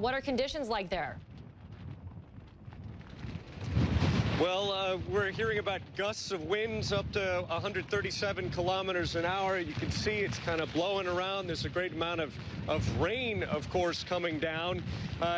What are conditions like there? Well, we're hearing about gusts of winds up to 137 kilometers an hour. You can see it's kind of blowing around. There's a great amount of rain, of course, coming down.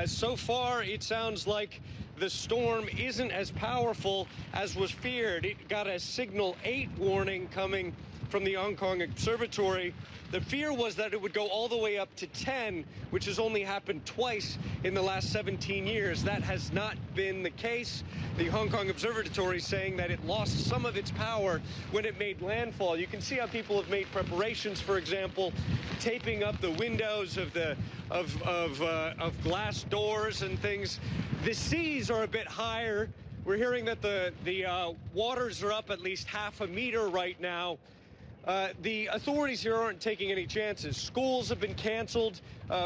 So far, it sounds like the storm isn't as powerful as was feared. It got a signal 8 warning coming from the Hong Kong Observatory. The fear was that it would go all the way up to 10, which has only happened twice in the last 17 years. That has not been the case. The Hong Kong Observatory saying that it lost some of its power when it made landfall. You can see how people have made preparations, for example, taping up the windows of glass doors and things. The seas are a bit higher. We're hearing that the waters are up at least half a meter right now. The authorities here aren't taking any chances. Schools have been canceled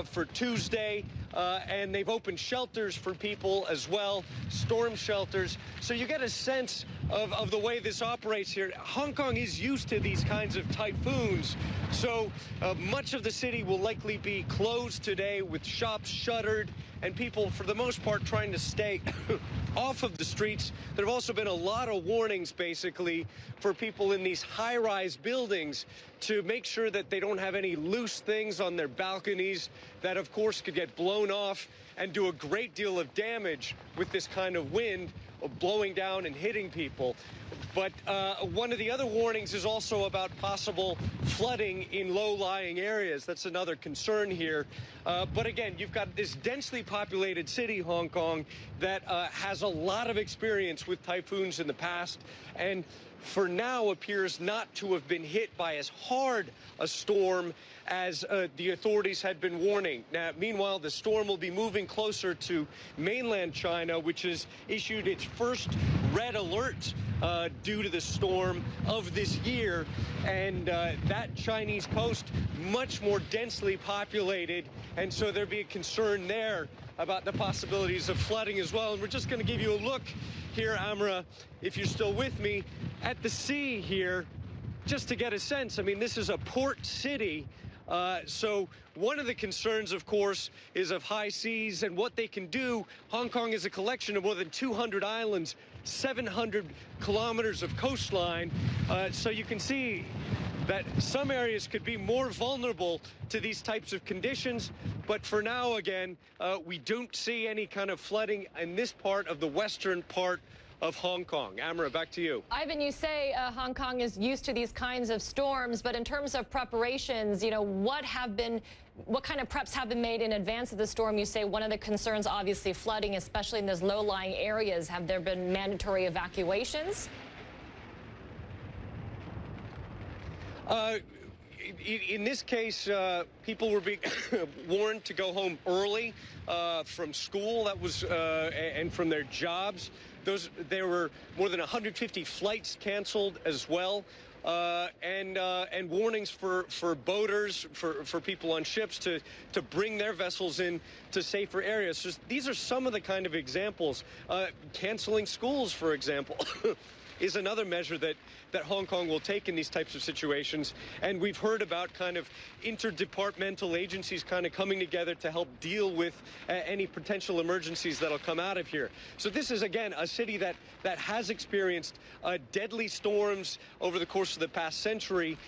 for Tuesday, and they've opened shelters for people as well, storm shelters. So you get a sense of the way this operates here. Hong Kong is used to these kinds of typhoons, so much of the city will likely be closed today with shops shuttered and people, for the most part, trying to stay off of the streets. There have also been a lot of warnings, basically, for people in these high-rise buildings to make sure that they don't have any loose things on their balconies that, of course, could get blown off and do a great deal of damage with this kind of wind blowing down and hitting people. But one of the other warnings is also about possible flooding in low-lying areas. That's another concern here. But again, you've got this densely populated city, Hong Kong, that has a lot of experience with typhoons in the past, and for now appears not to have been hit by as hard a storm as the authorities had been warning. Now, meanwhile, the storm will be moving closer to mainland China, which has issued its first red alert due to the storm of this year. And that Chinese coast, much more densely populated, and so there'd be a concern there about the possibilities of flooding as well. And we're just going to give you a look here, Amra, if you're still with me, at the sea here, just to get a sense. I mean, this is a port city. So one of the concerns, of course, is of high seas and what they can do. Hong Kong is a collection of more than 200 islands, 700 kilometers of coastline. So you can see that some areas could be more vulnerable to these types of conditions. But for now, again, we don't see any kind of flooding in this part of the western part of Hong Kong. Amra, back to you. Ivan, you say Hong Kong is used to these kinds of storms, but in terms of preparations, you know, what kind of preps have been made in advance of the storm? You say one of the concerns, obviously, flooding, especially in those low-lying areas. Have there been mandatory evacuations? In this case, people were being warned to go home early from school, that was, and from their jobs. There were more than 150 flights canceled as well, and warnings for boaters, for people on ships to bring their vessels in to safer areas. So these are some of the kind of examples. Canceling schools, for example. Is another measure that Hong Kong will take in these types of situations. And we've heard about kind of interdepartmental agencies kind of coming together to help deal with any potential emergencies that'll come out of here. So this is, again, a city that has experienced deadly storms over the course of the past century.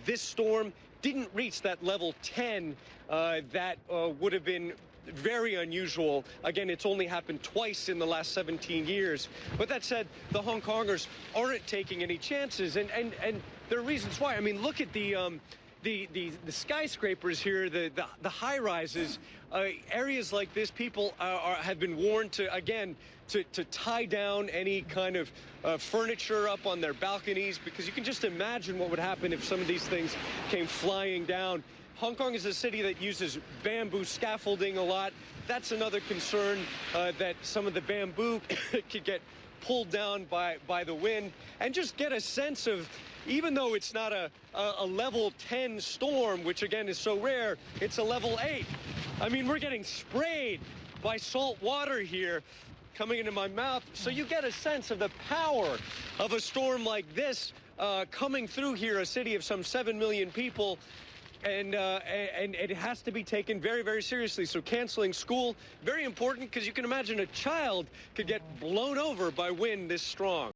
This storm didn't reach that level 10 that would have been very unusual. Again, it's only happened twice in the last 17 years. But that said, the Hong Kongers aren't taking any chances, and there are reasons why. I mean, look at the skyscrapers here, the high rises. Areas like this, people have been warned to tie down any kind of furniture up on their balconies, because you can just imagine what would happen if some of these things came flying down. Hong Kong is a city that uses bamboo scaffolding a lot. That's another concern, that some of the bamboo could get pulled down by the wind. And just get a sense of, even though it's not a level 10 storm, which again is so rare, it's a level 8. I mean, we're getting sprayed by salt water here coming into my mouth. So you get a sense of the power of a storm like this coming through here, a city of some 7 million people. and it has to be taken very, very seriously. So canceling school, very important, because you can imagine a child could get blown over by wind this strong.